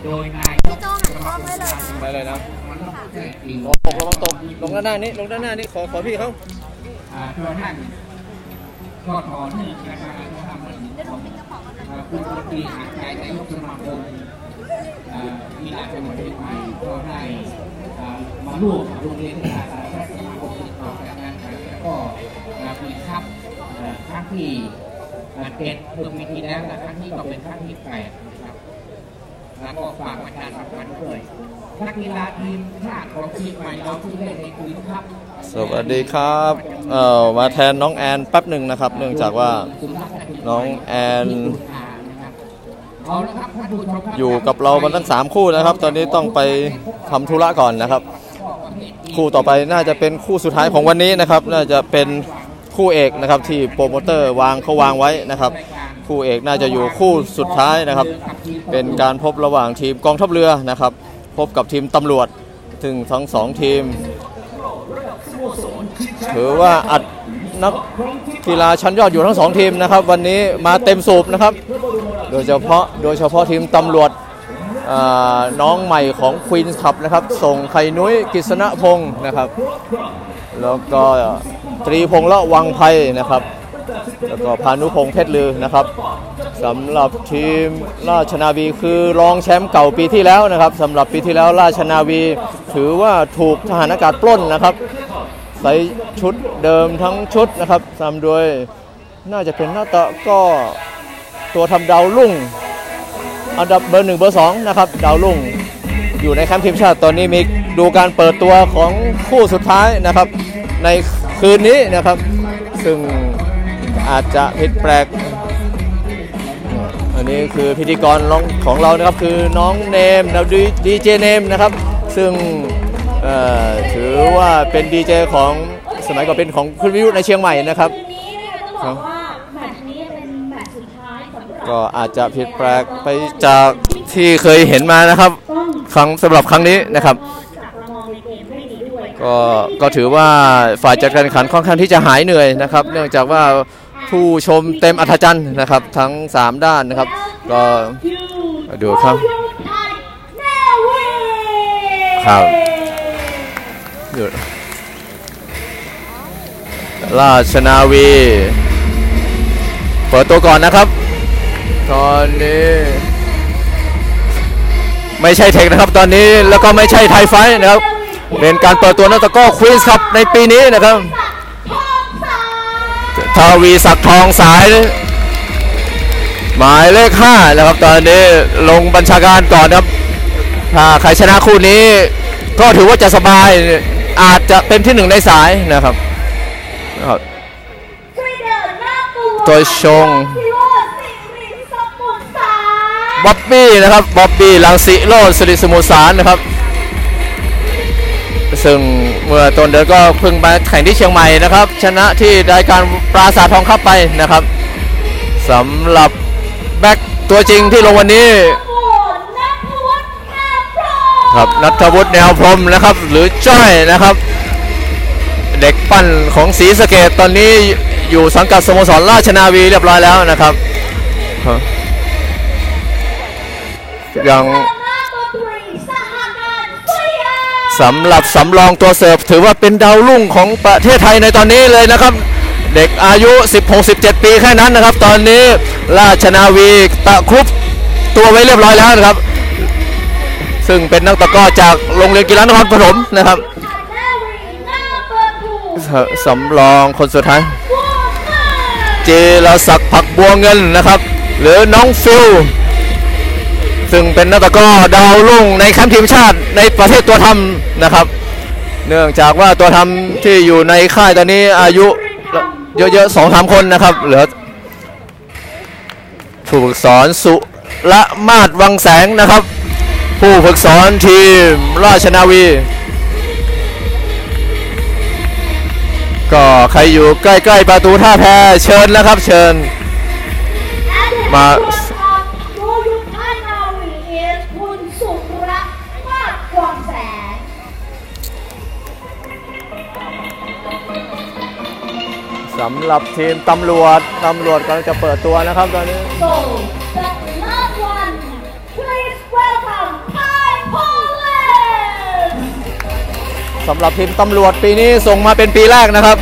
โดยนายพี่โจ้หันกล้องได้เลยนะได้เลยนะตกระวังตกลงด้านหน้านี้ขอพี่เขาตัวท่านก็ขอเนื่องนะครับทำเหมือนคุณปกติหาใจนายกสมาคมกีฬาจังหวัดเชียงใหม่ก็ได้มาร่วมโรงเรียนกีฬาสารพัดสมาคมติดต่อการงานแล้วก็มีครับครั้งที่7เมื่อปีที่แล้วและครั้งนี้ก็เป็นครั้งที่8นะครับแล้วก็ฝากประชาสัมพันธ์ด้วยนักกีฬาทีมชาติของเชียงใหม่เราที่เล่นในคืนครับสวัสดีครับมาแทนน้องแอนแป๊บหนึ่งนะครับเนื่องจากว่าน้องแอนอยู่กับเรามาตั้ง3คู่นะครับตอนนี้ต้องไปทำธุระก่อนนะครับคู่ต่อไปน่าจะเป็นคู่สุดท้ายของวันนี้นะครับน่าจะเป็นคู่เอกนะครับที่โปรโมเตอร์เขาวางไว้นะครับคู่เอกน่าจะอยู่คู่สุดท้ายนะครับเป็นการพบระหว่างทีมกองทัพเรือนะครับพบกับทีมตำรวจซึ่งทั้ง2ทีมถือว่าอัดนักกีฬาชั้นยอดอยู่ทั้ง2ทีมนะครับวันนี้มาเต็มสูบนะครับโดยเฉพาะทีมตำรวจน้องใหม่ของควีนส์คัพนะครับส่งไข่นุ้ยกฤษณพงศ์นะครับแล้วก็ตรีพงษ์ละวังไพนะครับแล้วก็พานุพงษ์เพชรลือนะครับสำหรับทีมราชนาวีคือรองแชมป์เก่าปีที่แล้วนะครับสำหรับปีที่แล้วราชนาวีถือว่าถูกทหารอากาศปล้นนะครับใส่ชุดเดิมทั้งชุดนะครับตามโดยน่าจะเป็นหน้าตะก็ตัวทำดาวรุ่งอันดับเบอร์1เบอร์2นะครับดาวรุ่งอยู่ในแคมป์ทีมชาติตอนนี้มีดูการเปิดตัวของคู่สุดท้ายนะครับในคืนนี้นะครับซึ่งอาจจะผิดแปลกอันนี้คือพิธีกรของเรานะครับคือน้องเนมนะดีเจเนมนะครับซึ่งถือว่าเป็นดีเจของสมัยก่อนเป็นของคุณวิวในเชียงใหม่นะครับก็อาจจะผิดแปลกไปจากที่เคยเห็นมานะครับสำหรับครั้งนี้นะครับก็ถือว่าฝ่ายจัดการแข่งขันค่อนข้างที่จะหายเหนื่อยนะครับเนื่องจากว่าผู้ชมเต็มอัธจันทร์นะครับทั้ง3ด้านนะครับก็ดูครับราชนาวีเปิดตัวก่อนนะครับตอนนี้ไม่ใช่เทคนะครับตอนนี้แล้วก็ไม่ใช่ไทยไฟนะครับเป็นการเปิดตัวนักตะกร้อควีนส์คัพในปีนี้นะครับทวีศักดิ์ทองสายหมายเลข5นะครับตอนนี้ลงบัญชาการก่อนครับถ้าใครชนะคู่นี้ก็ถือว่าจะสบายอาจจะเป็นที่1ในสายนะครับตัวชงบ๊อบบี้นะครับบ๊อบบี้ลังสิโรจน์สิริสมุทรสารนะครับซึ่งเมื่อต้นเดือนก็เพิ่งมาแข่งที่เชียงใหม่นะครับชนะที่รายการปราสาททองคัพไปนะครับสำหรับแบ็คตัวจริงที่ลงวันนี้ครับณัฐวุฒิแนวพรหมนะครับหรือจ้อยนะครับเด็กปั้นของศรีสะเกษตอนนี้อยู่สังกัดสโมสรราชนาวีเรียบร้อยแล้วนะครับอย่างสำหรับสำรองตัวเสิร์ฟถือว่าเป็นดาวรุ่งของประเทศไทยในตอนนี้เลยนะครับเด็กอายุ 16-17 ปีแค่นั้นนะครับตอนนี้ราชนาวีตะครุบตัวไว้เรียบร้อยแล้วนะครับซึ่งเป็นนักตะกร้อจากโรงเรียนกีฬานครปฐมนะครับสำรองคนสุดท้ายเจรศักดิ์ผักบัวเงินนะครับหรือน้องฟิลซึ่งเป็นนักตะกร้อดาวรุ่งในแคมป์ทีมชาติในประเทศตัวทำนะครับเนื่องจากว่าตัวทำที่อยู่ในค่ายตอนนี้อายุเยอะๆ 2-3 คนนะครับเหลือผู้ฝึกสอนสุละมาศวังแสงนะครับผู้ฝึกสอนทีมราชนาวีก็ใครอยู่ใกล้ๆประตูท่าแพเชิญแล้วครับเชิญมาสำหรับทีมตำรวจกำลังจะเปิดตัวนะครับตอนนี้ สำหรับทีมตำรวจปีนี้ส่งมาเป็นปีแรกนะครับ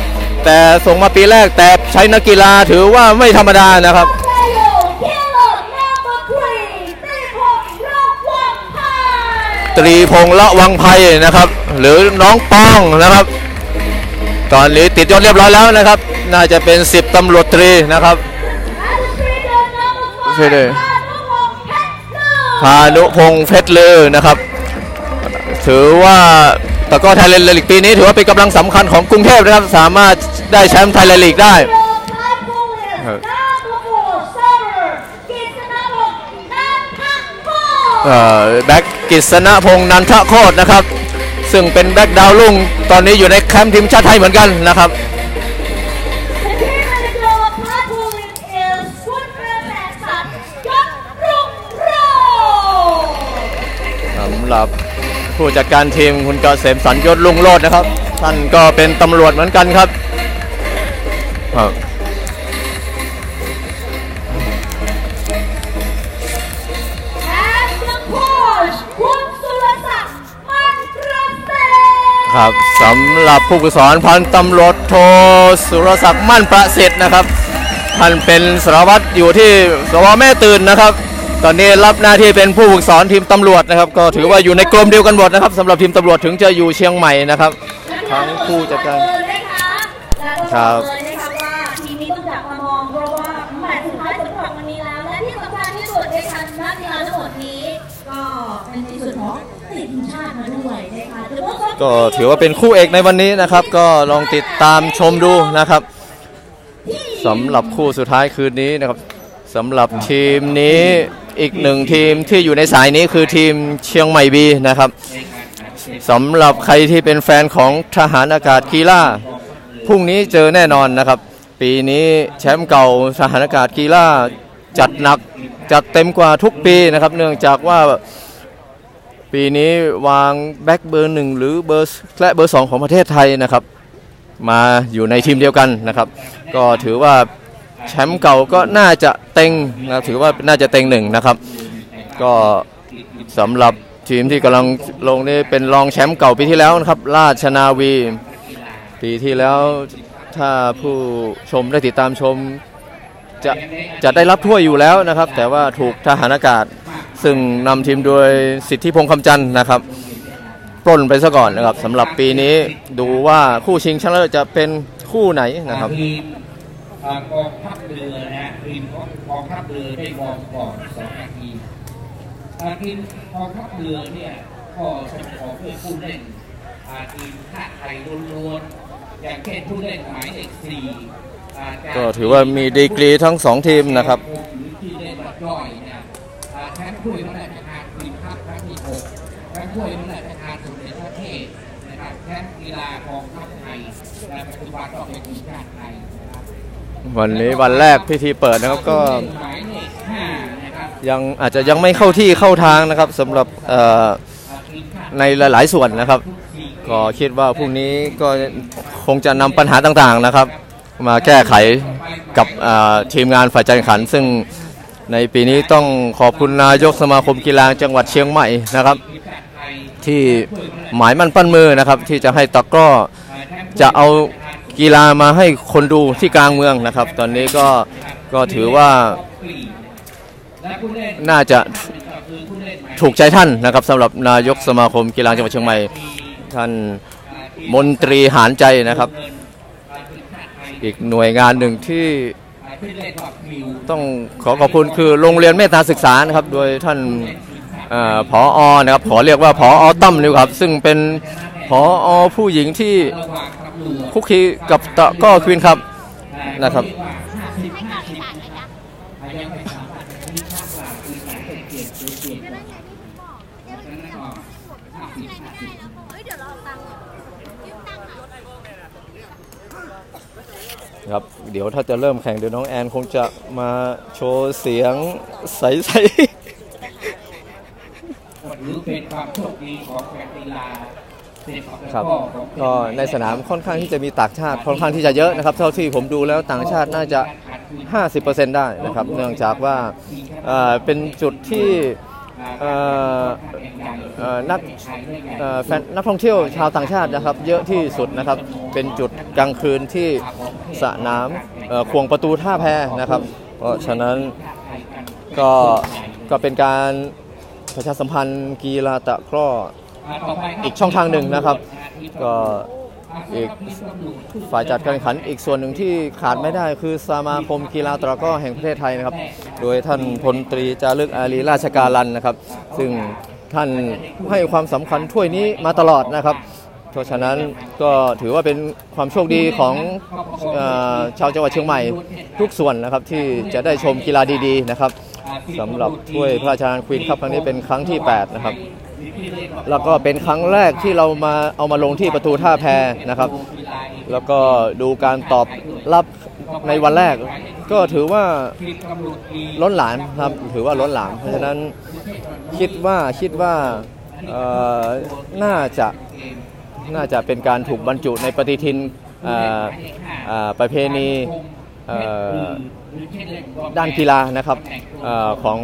แต่ส่งมาปีแรกแต่ใช้นักกีฬาถือว่าไม่ธรรมดานะครับตรีพงษ์ละวังไพนะครับหรือน้องป้องนะครับตอนนี้ติดยศเรียบร้อยแล้วนะครับน่าจะเป็น10ตำรวจตรีนะครับใช่เลยพานุพงษ์เพชรลือนะครับถือว่าตะกร้อไทยแลนด์ลีกปีนี้ถือว่าเป็นกำลังสำคัญของกรุงเทพนะครับสามารถได้แชมป์ไทยแลนด์ลีกได้แบ็กกฤษณพงษ์นันทโคตรนะครับซึ่งเป็นแบ็กดาวรุ่งตอนนี้อยู่ในแคมป์ทีมชาติไทยเหมือนกันนะครับสำหรับผู้จัดการทีมคุณเกษมสัญยศรุ่งโรจน์นะครับท่านก็เป็นตำรวจเหมือนกันครับครับสำหรับผู้ฝึกสอนพันตำรวจโทสุรศักดิ์มั่นประสิทธิ์นะครับท่านเป็นสารวัตรอยู่ที่สพ.แม่ตื่นนะครับตอนนี้รับหน้าที่เป็นผู้ฝึกสอนทีมตำรวจนะครับก็ถือว่าอยู่ในกรมเดียวกันหมดนะครับสำหรับทีมตำรวจถึงจะอยู่เชียงใหม่นะครับทั้งผู้จัดการครับทีมนี้ต้องจับมามองเพราะว่าแมตช์สุดท้ายสำหรับวันนี้แล้วและที่สำคัญที่สุดในการนักกีฬาทั้งหมดนี้ก็เป็นในส่วนของทีมชาติมาด้วยนะคะก็ถือว่าเป็นคู่เอกในวันนี้นะครับก็ลองติดตามชมดูนะครับสำหรับคู่สุดท้ายคืนนี้นะครับสำหรับทีมนี้อีกหนึ่งทีมที่อยู่ในสายนี้คือทีมเชียงใหม่บีนะครับสำหรับใครที่เป็นแฟนของทหารอากาศกีฬาพรุ่งนี้เจอแน่นอนนะครับปีนี้แชมป์เก่าทหารอากาศกีฬาจัดหนักจัดเต็มกว่าทุกปีนะครับเนื่องจากว่าปีนี้วางแบ็คเบอร์1หรือเบอร์และเบอร์2ของประเทศไทยนะครับมาอยู่ในทีมเดียวกันนะครับก็ถือว่าแชมป์เก่าก็น่าจะเต็งนะถือว่าน่าจะเต็ง1นะครับก็สำหรับทีมที่กำลังลงนี่เป็นรองแชมป์เก่าปีที่แล้วนะครับราชนาวีปีที่แล้วถ้าผู้ชมได้ติดตามชมจะได้รับถ้วยอยู่แล้วนะครับแต่ว่าถูกทหารอากาศซึ่งนำทีมโดยสิทธิพงษ์คำจันทร์นะครับปล้นไปซะก่อนนะครับสำหรับปีนี้ดูว่าคู่ชิงชนะเลิศจะเป็นคู่ไหนนะครับกองทัพเรือนะทีมกองทัพเรือได้วอร์มก่อน2 นาทีทีมกองทัพเรือเนี่ยก็จะขอเพื่อผู้เล่นทีมชาติไทยล้วนๆอย่างเช่นผู้เล่นหมายเลข4ก็ถือว่ามีดีกรีทั้ง2ทีมนะครับที่เล่นบัดย่อยเนี่ยแชมป์ถ้วยพระราชทานทีมชาติครั้งที่6แชมป์ถ้วยพระราชทานสมเด็จพระเทพนะครับแชมป์กีฬากองทัพไทยและปัจจุบันก็เป็นทีมชาติไทยวันนี้วันแรกพิธีเปิดนะครับก็ยังอาจจะยังไม่เข้าที่เข้าทางนะครับสำหรับในหลายๆส่วนนะครับก็คิดว่าพรุ่งนี้ก็คงจะนำปัญหาต่างๆนะครับมาแก้ไขกับทีมงานฝ่ายจัดการแข่งขันซึ่งในปีนี้ต้องขอบคุณนายกสมาคมกีฬาจังหวัดเชียงใหม่นะครับที่หมายมั่นปั้นมือนะครับที่จะให้ตะกร้อจะเอากีฬามาให้คนดูที่กลางเมืองนะครับตอนนี้ก็ถือว่าน่าจะถูกใจท่านนะครับสำหรับนายกสมาคมกีฬาจังหวัดเชียงใหม่ท่านมนตรีหารใจนะครับอีกหน่วยงานหนึ่งที่ต้องขอบคุณคือโรงเรียนเมตตาศึกษานะครับโดยท่านผอ.นะครับขอเรียกว่าผอ.ตั้มนะครับซึ่งเป็นผอ.ผู้หญิงที่คุกคีกับตะก้อควีนครับนะครับครับเดี๋ยวถ้าจะเริ่มแข่งเดี๋ยวน้องแอนคงจะมาโชว์เสียงใสๆหรือเป็นความโชคดีของแฟนกีฬาครับก็ในสนามค่อนข้างที่จะมีต่างชาติค่อนข้างที่จะเยอะนะครับเท่าที่ผมดูแล้วต่างชาติน่าจะ 50% ได้นะครับเนื่องจากว่าเป็นจุดที่ นักท่องเที่ยวชาวต่างชาตินะครับเยอะที่สุดนะครับเป็นจุดกลางคืนที่สระน้ำควงประตูท่าแพนะครับเพราะฉะนั้นก็เป็นการประชาสัมพันธ์กีฬาตะกร้ออีกช่องทางหนึ่งนะครับก็อีกฝ่ายจัดการแข่งขันอีกส่วนหนึ่งที่ขาดไม่ได้คือสมาคมกีฬาตะกร้อแห่งประเทศไทยนะครับโดยท่านพลตรีจารึกอารีราชการันนะครับซึ่งท่านให้ความสำคัญถ้วยนี้มาตลอดนะครับเพราะฉะนั้นก็ถือว่าเป็นความโชคดีของชาวจังหวัดเชียงใหม่ทุกส่วนนะครับที่จะได้ชมกีฬาดีๆนะครับสำหรับถ้วยพระราชทานควีนคัพครั้งนี้เป็นครั้งที่8นะครับแล้วก็เป็นครั้งแรกที่เราเอามาลงที่ประตูท่าแพนะครับแล้วก็ดูการตอบรับในวันแรกก็ถือว่าล้นหลามครับถือว่าล้นหลามเพราะฉะนั้นคิดว่าน่าจะเป็นการถูกบรรจุในปฏิทินประเพณีด้านกีฬานะครับของ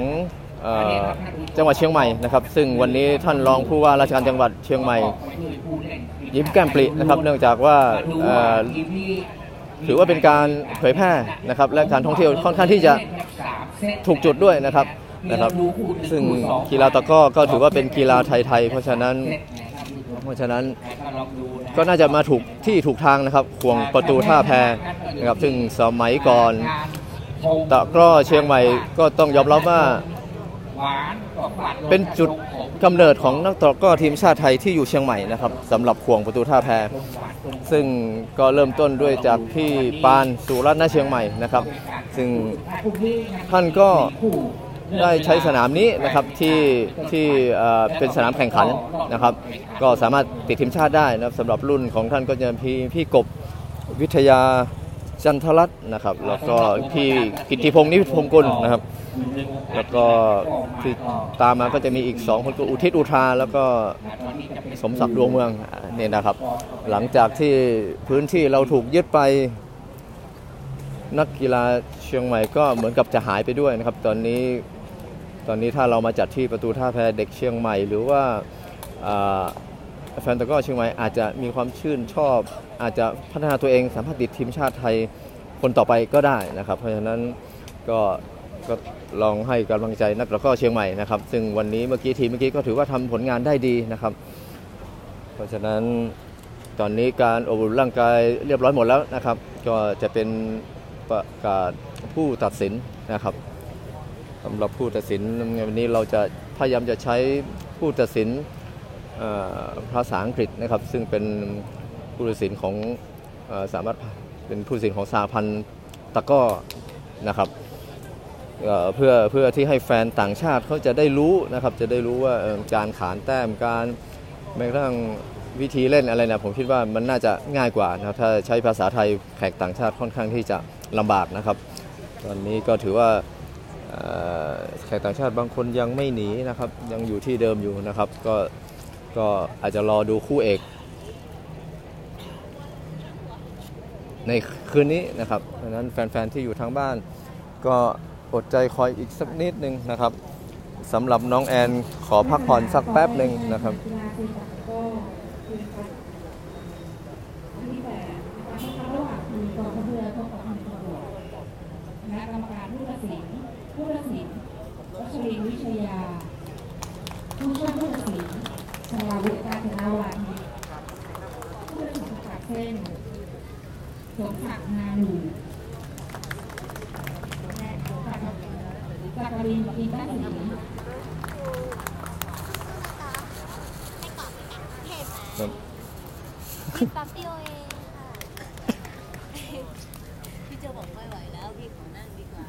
จังหวัดเชียงใหม่นะครับซึ่งวันนี้ท่านรองผู้ว่าราชการจังหวัดเชียงใหม่ยิ้มแก้มปรินะครับเนื่องจากว่าถือว่าเป็นการเผยแพร่นะครับและการท่องเที่ยวค่อนข้างที่จะถูกจุดด้วยนะครับซึ่งกีฬาตะกร้อก็ถือว่าเป็นกีฬาไทยๆเพราะฉะนั้นก็น่าจะมาถูกที่ถูกทางนะครับควงประตูท่าแพนะครับซึ่งสมัยก่อนตะกร้อเชียงใหม่ก็ต้องยอมรับว่าเป็นจุดกำเนิดของนักตะกร้อทีมชาติไทยที่อยู่เชียงใหม่นะครับสำหรับควงประตูท่าแพซึ่งก็เริ่มต้นด้วยจากพี่ปานสุรัตน์ณเชียงใหม่นะครับซึ่งท่านก็ได้ใช้สนามนี้นะครับที่เป็นสนามแข่งขันนะครับก็สามารถติดทีมชาติได้นะครับสำหรับรุ่นของท่านก็จะพี่กบวิทยาจันทรัตน์นะครับแล้วก็พี่กิตติพงศ์นิพิพงศ์กุลนะครับแล้วก็ที่ตามมาก็จะมีอีก2คนก็อุทิศอุทาแล้วก็สมศักดิ์ดวงเมืองเนี่ยนะครับหลังจากที่พื้นที่เราถูกยึดไปนักกีฬาเชียงใหม่ก็เหมือนกับจะหายไปด้วยนะครับตอนนี้ถ้าเรามาจัดที่ประตูท่าแพเด็กเชียงใหม่หรือว่าแฟนตะกร้อเชียงใหม่อาจจะมีความชื่นชอบอาจจะพัฒนาตัวเองสามารถติดทีมชาติไทยคนต่อไปก็ได้นะครับเพราะฉะนั้นก็ลองให้กำลังใจนักตะกร้อเชียงใหม่นะครับซึ่งวันนี้ทีมเมื่อกี้ก็ถือว่าทำผลงานได้ดีนะครับเพราะฉะนั้นตอนนี้การอบรมร่างกายเรียบร้อยหมดแล้วนะครับก็จะเป็นประกาศผู้ตัดสินนะครับสำหรับผู้ตัดสินวันนี้เราจะพยายามจะใช้ผู้ตัดสินภาษาอังกฤษนะครับซึ่งเป็นผู้ตัดสินของสามารถเป็นผู้ตัดสินของสหพันธ์ตะกร้อนะครับเพื่อที่ให้แฟนต่างชาติเขาจะได้รู้นะครับจะได้รู้ว่าการขานแต้มการแม้กระทั่งวิธีเล่นอะไรนะผมคิดว่ามันน่าจะง่ายกว่านะครับถ้าใช้ภาษาไทยแขกต่างชาติค่อนข้างที่จะลำบากนะครับตอนนี้ก็ถือว่าแขกต่างชาติบางคนยังไม่หนีนะครับยังอยู่ที่เดิมอยู่นะครับก็อาจจะรอดูคู่เอกในคืนนี้นะครับดังนั้นแฟนๆที่อยู่ทางบ้านก็อดใจคอยอีกสักนิดนึงนะครับสำหรับน้องแอนขอพักผ่อนสักแป๊บหนึ่งนะครับคณะกรรมการผู้ตัดสินวัชรินทร์วิชยาผู้ช่วยผู้ตัดสินชลาวุฒิการธนาวันผู้ตัดสินจากเส้นสมศักดิ์นาดูจักรินทร์อินทศรีปั๊บเดียวเองค่ะพี่เจอบอกไม่ไหวแล้วพี่ขอนั่งดีกว่า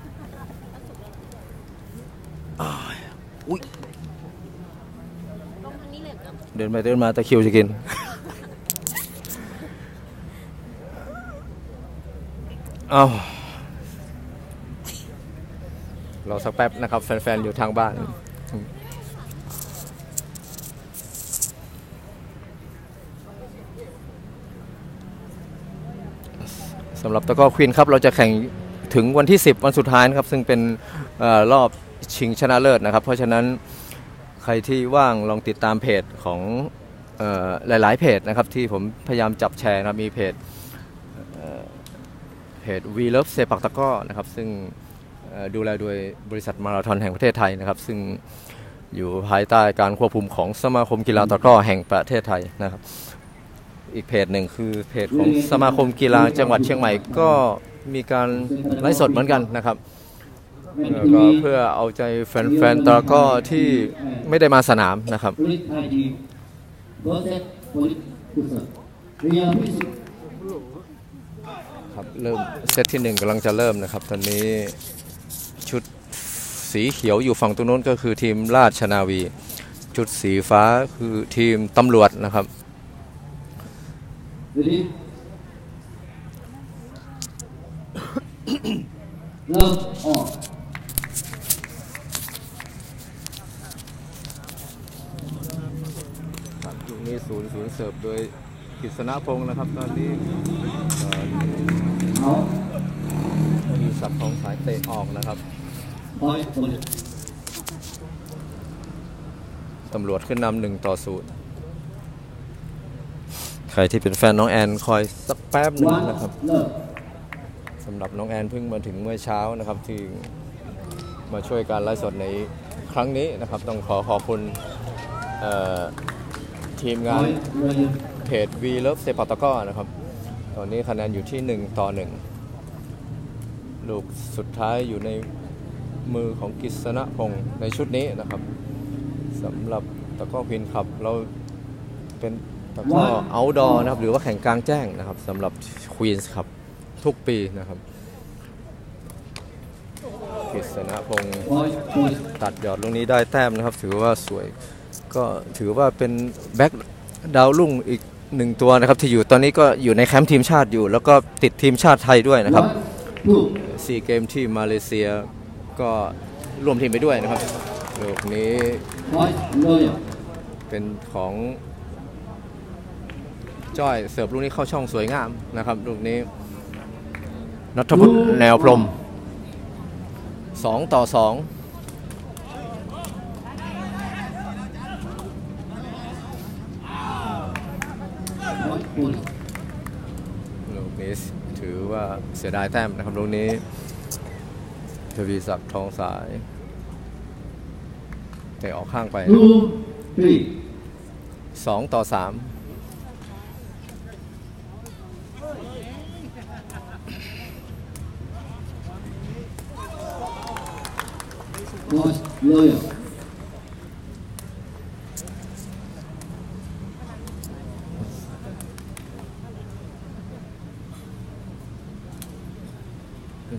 อุ้ย ตรงนี้เลยครับ เดินไปเดินมาตะคริวจะกินอ้าวรอสักแป๊บนะครับแฟนๆอยู่ทางบ้านสำหรับตะกร้อควีนครับเราจะแข่งถึงวันที่10วันสุดท้ายนะครับซึ่งเป็นรอบชิงชนะเลิศนะครับเพราะฉะนั้น ใครที่ว่างลองติดตามเพจของหลายๆเพจนะครับที่ผมพยายามจับแชร์นะมีเพจWe Love เซปักตะกร้อนะครับซึ่งดูแลโดยบริษัทมาราธอนแห่งประเทศไทยนะครับซึ่งอยู่ภายใต้การควบคุมของสมาคมกีฬาตะกร้อแห่งประเทศไทยนะครับอีกเพจหนึ่งคือเพจของสมาคมกีฬาจังหวัดเชียงใหม่ก็มีการไลฟ์สดเหมือนกันนะครับก็เพื่อเอาใจแฟนๆตะกร้อที่ไม่ได้มาสนามนะครับครับเริ่มเซตที่1กำลังจะเริ่มนะครับตอนนี้ชุดสีเขียวอยู่ฝั่งตรงนู้นก็คือทีมราชนาวีชุดสีฟ้าคือทีมตำรวจนะครับเริ่มออกครับตรงนี้ศูนย์เสิร์ฟโดยกฤษณพงศ์นะครับตอนนี้มีสับของสายเตะออกนะครับตำรวจขึ้นนำ1-0ใครที่เป็นแฟนน้องแอนคอยสักแป๊บหนึ่งนะครับสำหรับน้องแอนเพิ่งมาถึงเมื่อเช้านะครับที่มาช่วยการไลฟ์สดในครั้งนี้นะครับต้องขอบคุณทีมงานเพจ We Love เซปักตะกร้อนะครับตอนนี้คะแนนอยู่ที่1-1ลูกสุดท้ายอยู่ในมือของกฤษณพงศ์ในชุดนี้นะครับสำหรับตะกร้อควีนส์คัพเราเป็นตะกร้อเอาท์ดอร์นะครับหรือว่าแข่งกลางแจ้งนะครับสำหรับควีนส์คัพทุกปีนะครับกฤษณพงศ์ตัดหยอดลูกนี้ได้แต้มนะครับถือว่าสวยก็ถือว่าเป็นแบ็คดาวรุ่งอีก1ตัวนะครับที่อยู่ตอนนี้ก็อยู่ในแคมป์ทีมชาติอยู่แล้วก็ติดทีมชาติไทยด้วยนะครับซีเกมที่มาเลเซียก็รวมทีมไปด้วยนะครับลูกนี้เป็นของจ้อยเสิร์ฟลูกนี้เข้าช่องสวยงามนะครับลูกนี้ณัฐวุฒิแนวพรหม2-2ลูกนี้ถือว่าเสียดายแต้มนะครับลูกนี้ทวีศักดิ์ทองสายเตะออกข้างไป2-3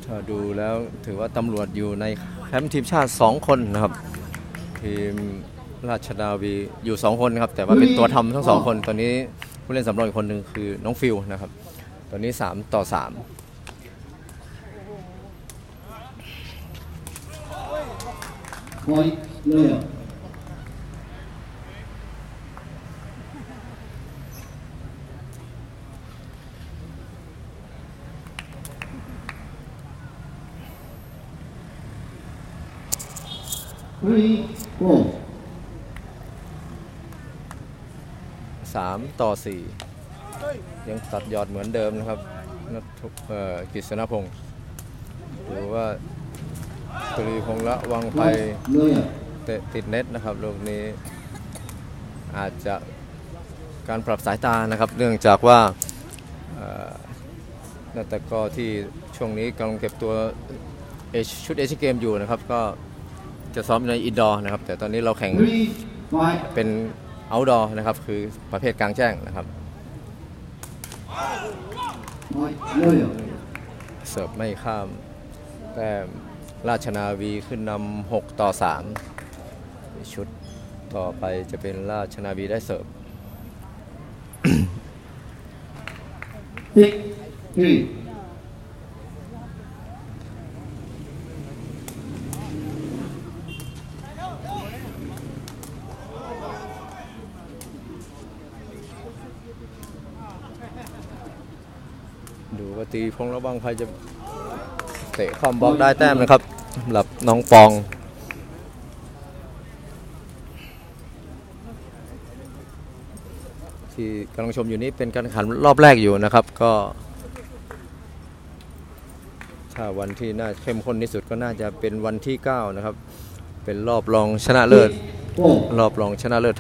ถ้าดูแล้วถือว่าตำรวจอยู่ในแคมป์ทีมชาติ2คนนะครับทีมราชนาวีอยู่2คนครับแต่ว่าเป็นตัวทำทั้ง2คนตอนนี้ผู้เล่นสำรองอีกคนหนึ่งคือน้องฟิลนะครับตอนนี้3-33-4ยังตัดยอดเหมือนเดิมนะครับกฤษณพงศ์หรือว่าตรีพงษ์ละวังไปเตะติดเน็ตนะครับลูกนี้อาจจะการปรับสายตานะครับเนื่องจากว่านักตะกร้อที่ช่วงนี้กำลังเก็บตัวชุดเอเชียเกมอยู่นะครับก็จะซ้อมในอินดอร์นะครับแต่ตอนนี้เราแข่งเป็นเอาท์ดอร์นะครับคือประเภทกลางแจ้งนะครับเสิร์ฟไม่ข้ามแต่ราชนาวีขึ้นนำ6-3ชุดต่อไปจะเป็นราชนาวีได้เสิร์ฟดูว่าตีพงษ์ระวังใครจะเตะคอมบล็อกได้แต้มนะครับสำหรับน้องปอง ที่กำลังชมอยู่นี้เป็นการแข่งขันรอบแรกอยู่นะครับก็ถ้าวันที่น่าเข้มข้นที่สุดก็น่าจะเป็นวันที่9นะครับเป็นรอบรองชนะเลิศ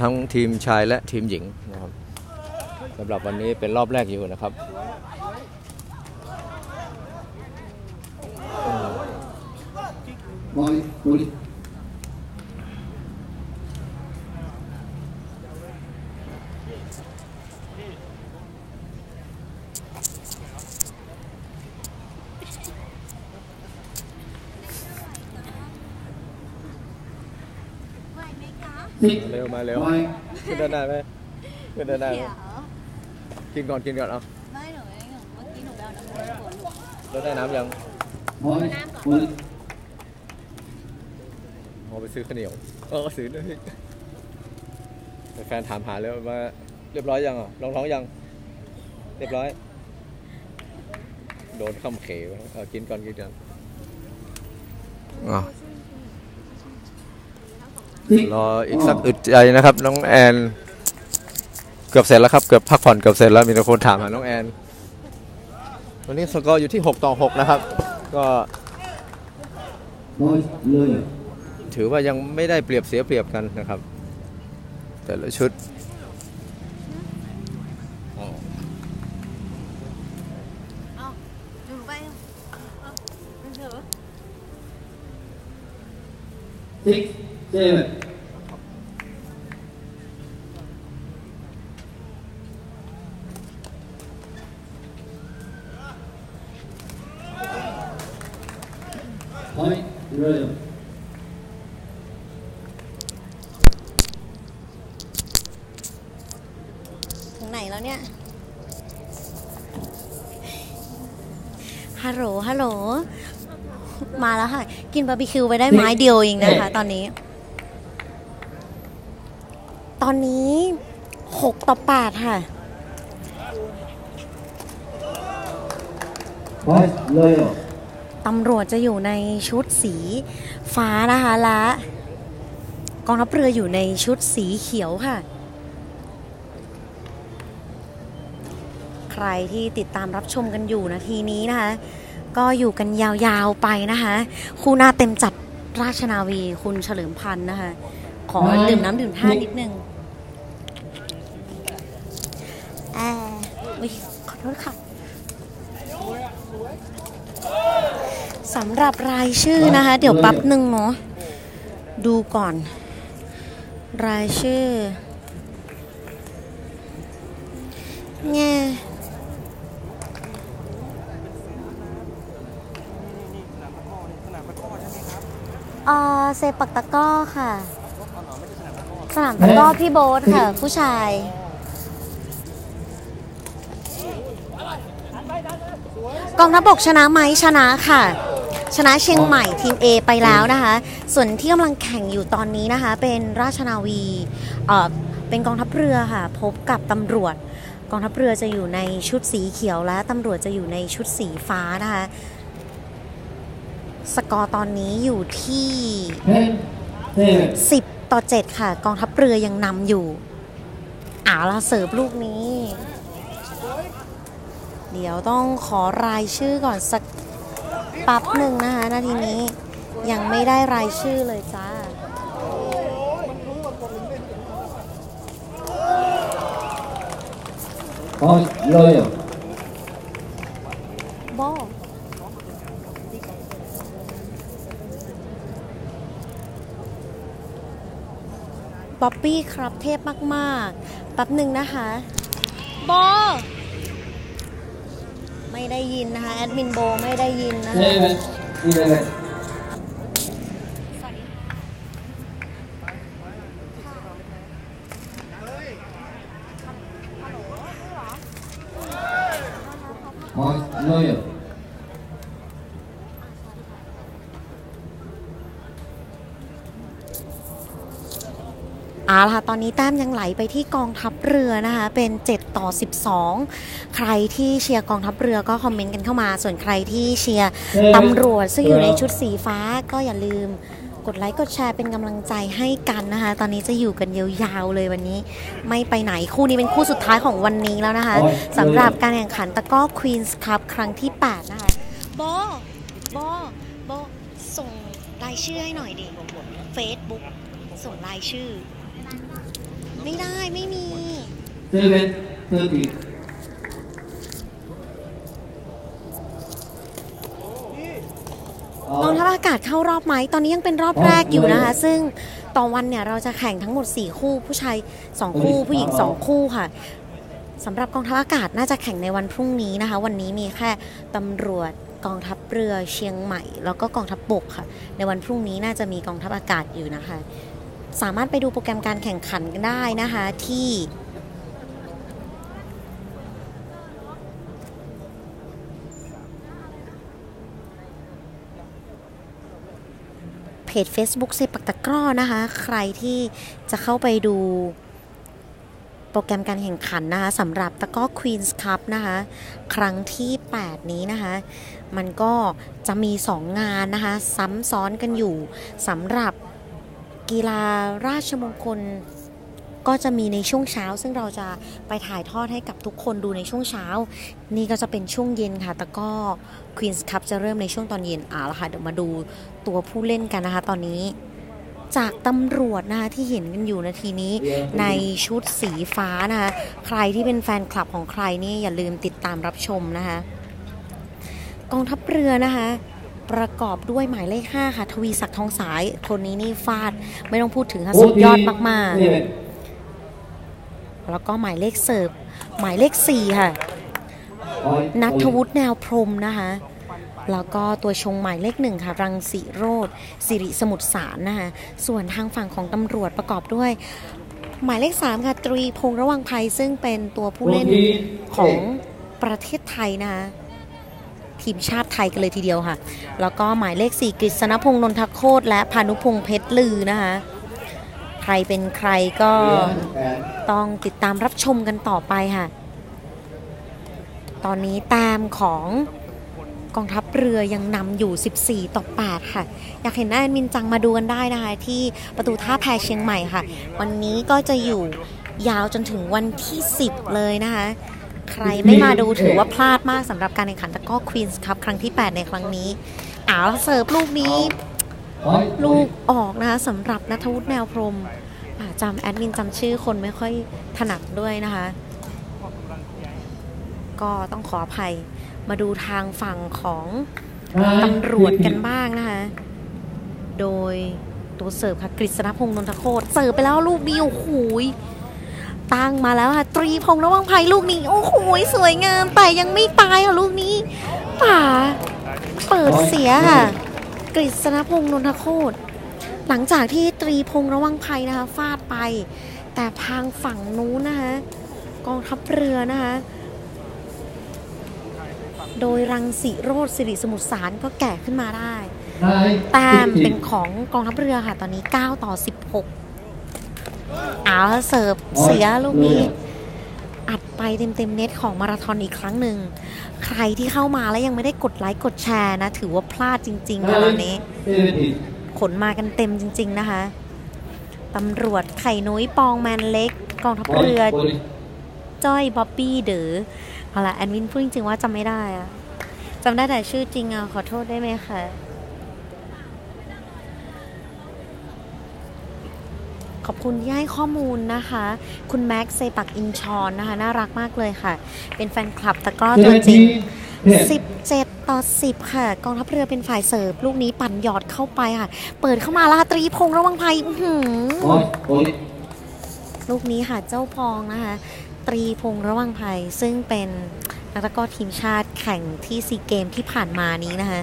ทั้งทีมชายและทีมหญิงนะครับสำหรับวันนี้เป็นรอบแรกอยู่นะครับเร็วมาเร็วขึ้นด้านหน้าไหมขึ้นด้านหน้ากินก่อนเอาไม่หนูเมื่อกี้หนูไปเอาน้ำแข็งขวด แล้วได้น้ำยังเอาไปซื้อข้าวเหนียวซื้อด้วยแฟนถามหาแล้วว่าเรียบร้อยยังอ่ะลองท้องยังเรียบร้อยโดนข้ามเขวกินก่อนรออีกสักอึดใจนะครับน้องแอนเกือบเสร็จแล้วครับเกือบพักผ่อนเกือบเสร็จแล้วมีคนถามหาน้องแอนวันนี้สกอร์อยู่ที่6-6นะครับก็ถือว่ายังไม่ได้เปรียบเสียเปรียบกันนะครับแต่ละชุดดูไปเถอะ 6, 7 Point Royal ถึงไหนแล้วเนี่ยฮัลโหลมาแล้วค่ะกินบาร์บีคิวไปได้ไม้เดียวเองนะคะตอนนี้6-8ค่ะPoint Royal ตำรวจจะอยู่ในชุดสีฟ้านะคะและกองทัพเรืออยู่ในชุดสีเขียวค่ะใครที่ติดตามรับชมกันอยู่นาทีนี้นะคะก็อยู่กันยาวๆไปนะคะคู่หน้าเต็มจัดราชนาวีคุณเฉลิมพันธ์นะคะขอดื่มน้ำดื่มท่านิดนึงขอโทษค่ะสำหรับรายชื่อนะคะเดี๋ยวแป๊บหนึ่งเนาะดูก่อนรายชื่อเซปักตะก้อค่ะสนามตะก้อพี่โบ๊ทค่ะผู้ชายกองทัพบกชนะไหมชนะค่ะชนะเชียงใหม่ทีม A ไปแล้วนะคะส่วนที่กำลังแข่งอยู่ตอนนี้นะคะเป็นราชนาวีเป็นกองทัพเรือค่ะพบกับตำรวจกองทัพเรือจะอยู่ในชุดสีเขียวและตำรวจจะอยู่ในชุดสีฟ้านะคะสกอร์ตอนนี้อยู่ที่10-7ค่ะกองทัพเรือยังนำอยู่ละเสิร์ฟลูกนี้เดี๋ยวต้องขอรายชื่อก่อนสักปั๊บหนึ่งนะคะนาทีนี้ยังไม่ได้รายชื่อเลยจ้าPoint Royal บ๊อบบี้ครับเทพมากๆแป๊บหนึ่งนะคะบอไม่ได้ยินนะคะแอดมินโบไม่ได้ยินนะคะ Point Royal ค่ะตอนนี้แต้มยังไหลไปที่กองทัพเรือนะคะเป็น7-12ใครที่เชียร์กองทัพเรือก็คอมเมนต์กันเข้ามาส่วนใครที่เชียร์ตำรวจซึ่งอยู่ในชุดสีฟ้าก็อย่าลืม กดไลค์กดแชร์เป็นกำลังใจให้กันนะคะตอนนี้จะอยู่กันยาวๆเลยวันนี้ไม่ไปไหนคู่นี้เป็นคู่สุดท้ายของวันนี้แล้วนะคะสำหรับการแข่งขันตะกร้อ Queen's Cup ครั้งที่ 8 นะคะโบส่งรายชื่อให้หน่อยดิ Facebook ส่งรายชื่อไม่ได้ไม่มีกองทัพอากาศเข้ารอบไหมตอนนี้ยังเป็นรอบแรกอยู่นะคะซึ่งต่อวันเนี่ยเราจะแข่งทั้งหมด4คู่ผู้ชาย2คู่ผู้หญิง2คู่ค่ะสำหรับกองทัพอากาศน่าจะแข่งในวันพรุ่งนี้นะคะวันนี้มีแค่ตำรวจกองทัพเรือเชียงใหม่แล้วก็กองทัพบกค่ะในวันพรุ่งนี้น่าจะมีกองทัพอากาศอยู่นะคะสามารถไปดูโปรแกรมการแข่งขันกันได้นะคะที่เพจ Facebook เซปักตะกร้อนะคะใครที่จะเข้าไปดูโปรแกรมการแข่งขันนะคะสำหรับตะกร้อ Queen's Cup นะคะครั้งที่ 8 นี้นะคะมันก็จะมี2งานนะคะซ้ำซ้อนกันอยู่สำหรับกีฬาราชมงคลก็จะมีในช่วงเช้าซึ่งเราจะไปถ่ายทอดให้กับทุกคนดูในช่วงเช้านี่ก็จะเป็นช่วงเย็นค่ะตะกร้อ Queen's Cup จะเริ่มในช่วงตอนเย็นละค่ะเดี๋ยวมาดูตัวผู้เล่นกันนะคะตอนนี้จากตำรวจนะคะที่เห็นกันอยู่นาทีนี้ในชุดสีฟ้านะคะใครที่เป็นแฟนคลับของใครนี่อย่าลืมติดตามรับชมนะคะกองทัพเรือนะคะประกอบด้วยหมายเลข5ค่ะทวีศักดิ์ทองสายคนนี้นี่ฟาดไม่ต้องพูดถึงค่ะสุดยอดมากๆแล้วก็หมายเลขเสิร์ฟหมายเลข4ค่ะณัฐวุฒิแนวพรหมนะคะแล้วก็ตัวชงหมายเลข1ค่ะรังสิโรจน์สิริสมุทรสารนะคะส่วนทางฝั่งของตำรวจประกอบด้วยหมายเลข3ค่ะตรีพงษ์ระวังภัยซึ่งเป็นตัวผู้เล่นของประเทศไทยนะคะทีมชาติไทยกันเลยทีเดียวค่ะแล้วก็หมายเลข4กฤษณพงษ์นนทโคตรและพานุพงษ์เพชรลือนะคะใครเป็นใครก็ต้องติดตามรับชมกันต่อไปค่ะตอนนี้แต้มของกองทัพเรือยังนำอยู่14-8ค่ะอยากเห็นหน้าแอดมินจังมาดูกันได้นะคะที่ประตูท่าแพเชียงใหม่ค่ะวันนี้ก็จะอยู่ยาวจนถึงวันที่10เลยนะคะใครไม่มาดูถือว่าพลาดมากสำหรับการแข่งขันตะกร้อ Queen's Cup ครั้งที่8ในครั้งนี้เสิร์ฟลูกนี้ลูกออกนะคะสำหรับณัฐวุฒิแนวพรหมจำแอดมินจำชื่อคนไม่ค่อยถนัดด้วยนะคะก็ต้องขออภัยมาดูทางฝั่งของตำรวจกันบ้างนะคะโดยตัวเสิร์ฟค่ะกฤษณพงษ์นนทโคตรเสิร์ฟไปแล้วลูกนี้โอ้โหตั้งมาแล้วค่ะตรีพงษ์ระวังภัยลูกนี้โอ้โหสวยงามแต่ยังไม่ตายค่ะลูกนี้เปิดเสียค่ะกฤษณพงษ์นนทโคตรหลังจากที่ตรีพงษ์ระวังภัยนะคะฟาดไปแต่ทางฝั่งนู้นนะคะกองทัพเรือนะคะโดยรังสิโรจน์สิริสมุทรสารก็แก่ขึ้นมาได้แต้มเป็นของกองทัพเรือค่ะตอนนี้9-16เสิร์ฟเสียลูกนี้อัดไปเต็มเน็ตของมาราธอนอีกครั้งหนึ่งใครที่เข้ามาแล้วยังไม่ได้กดไลค์กดแชร์นะถือว่าพลาดจริงๆค่ะวันนี้ขนมากันเต็มจริงๆนะคะตำรวจไข่นุ้ยปองแมนเล็กกองทัพเรือจ้อยบ๊อบบี้เด๋อเอาล่ะแอดมินพูดจริงๆว่าจำไม่ได้อะจำได้แต่ชื่อจริงขอโทษได้ไหมคะขอบคุณที่ให้ข้อมูลนะคะคุณแม็กซ์เซปักอินชอนนะคะน่ารักมากเลยค่ะเป็นแฟนคลับตะกร้อตัวจริง17-10ค่ะกองทัพเรือเป็นฝ่ายเสิร์ฟลูกนี้ปั่นหยอดเข้าไปค่ะเปิดเข้ามาลาตรีพงษ์ระวังภัยลูกนี้ค่ะเจ้าพองนะคะตรีพงษ์ระวังภัยซึ่งเป็นนักตะกร้อทีมชาติแข่งที่ซีเกมที่ผ่านมานี้นะคะ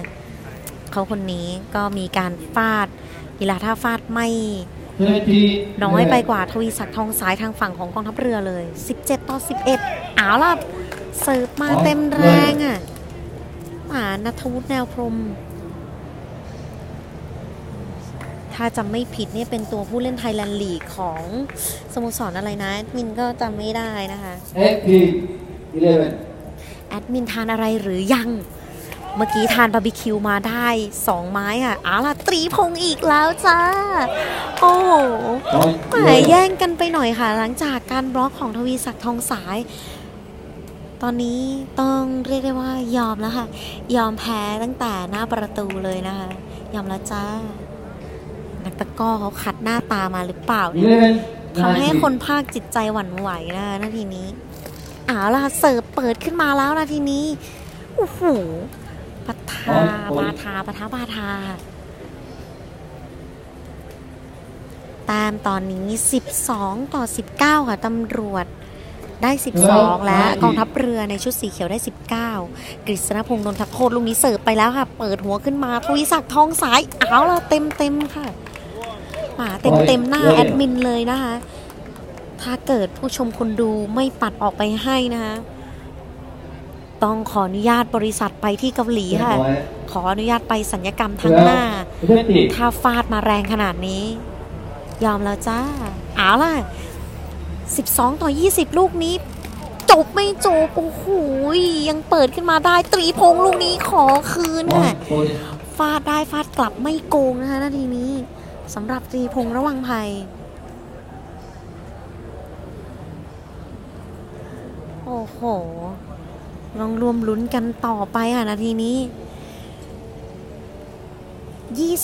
เขาคนนี้ก็มีการฟาดกีฬาท่าฟาดไม่น้อยไปกว่าทวีศักดิ์ทองสายทางฝั่งของกองทัพเรือเลย17-11ล่ะเสิร์ฟมาเต็มแรงณัฐวุฒิแนวพรหมถ้าจำไม่ผิดเนี่ยเป็นตัวผู้เล่นไทยแลนด์ลีกของสโมสรอะไรนะมินก็จำไม่ได้นะคะแอดมินทานอะไรหรือยัง เมื่อกี้ทานบาร์บีคิวมาได้2 ไม้ค่ะล่ะตรีพงษ์อีกแล้วจ้าโอ้โหแย่งกันไปหน่อยค่ะหลังจากการบล็อกของทวีศักดิ์ทองสายตอนนี้ต้องเรียกได้ว่ายอมแล้วค่ะยอมแพ้ตั้งแต่หน้าประตูเลยนะคะยอมแล้วจ้านักตะกร้อเขาคัดหน้าตามาหรือเปล่าทำให้คนภาคจิตใจหวั่นไหวนะคะนาทีนี้ล่ะเสิร์ฟเปิดขึ้นมาแล้วนาทีนี้โอ้โหปะทาบาทาตามตอนนี้12-19ค่ะตำรวจได้12และกองทัพเรือในชุดสีเขียวได้19กฤษณพงษ์นนทโคตรลูกนี้เสิร์ฟไปแล้วค่ะเปิดหัวขึ้นมาทวีศักดิ์ทองสายล่ะเต็มค่ะเต็มหน้าแอดมินเลยนะคะถ้าเกิดผู้ชมคนดูไม่ปัดออกไปให้นะคะต้องขออนุญาตบริษัทไปที่เกาหลีค่ะขออนุญาตไปสัญญกรรมทั้งหน้าถ้าฟาดมาแรงขนาดนี้ยอมแล้วจ้าล่ะ12-20ลูกนี้จบไม่จบโอ้โหยังเปิดขึ้นมาได้ตรีพงษ์ลูกนี้ขอคืนค่ะฟาดได้ฟาดกลับไม่โกงนะคะนาทีนี้สำหรับตรีพงษ์ระวังภัยโอ้โหลองรวมลุ้นกันต่อไปค่ะนาทีนี้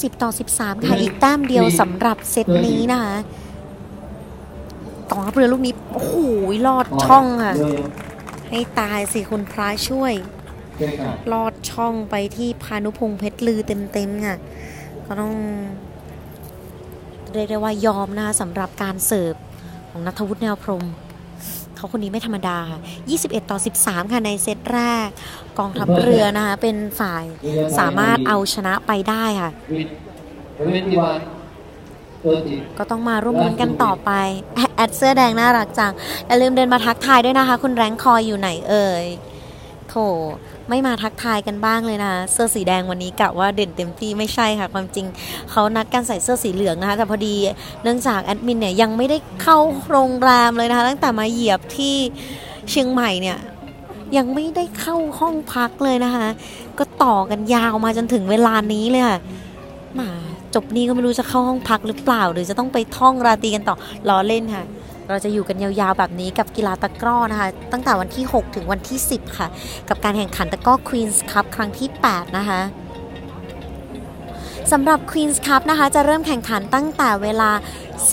20-13ค่ะอีกแต้มเดียวสำหรับเซตนี้นะคะกองทัพเรือลูกนี้โอ้โหลอดช่องค่ะให้ตายสิคุณพระช่วยลอดช่องไปที่พานุพงษ์เพชรลือเต็มๆค่ะก็ต้องเรียกได้ว่ายอมนะคะสำหรับการเสิร์ฟของณัฐวุฒิแนวพรหมเขาคนนี้ไม่ธรรมดาค่ะ21-13ค่ะในเซตแรกกองทัพเรือนะคะเป็นฝ่ายสามารถเอาชนะไปได้ค่ะก็ต้องมาร่วมลุ้นกันต่อไปแอดเสื้อแดงน่ารักจังอย่าลืมเดินมาทักทายด้วยนะคะคุณแรงคอยอยู่ไหนเอ่ยโถไม่มาทักทายกันบ้างเลยนะเสื้อสีแดงวันนี้กะว่าเด่นเต็มที่ไม่ใช่ค่ะความจริงเขานัดกันใส่เสื้อสีเหลืองนะคะแต่พอดีเนื่องจากแอดมินเนี่ยยังไม่ได้เข้าโรงแรมเลยนะคะตั้งแต่มาเหยียบที่เชียงใหม่เนี่ยยังไม่ได้เข้าห้องพักเลยนะคะก็ต่อกันยาวมาจนถึงเวลานี้เลยค่ะมาจบนี้ก็ไม่รู้จะเข้าห้องพักหรือเปล่าหรือจะต้องไปท่องราตรีกันต่อล้อเล่นค่ะเราจะอยู่กันยาวๆแบบนี้กับกีฬาตะกร้อนะคะตั้งแต่วันที่6ถึงวันที่10ค่ะกับการแข่งขันตะกร้อ Queen's Cup ครั้งที่8นะคะสำหรับ Queen's Cup นะคะจะเริ่มแข่งขันตั้งแต่เวลา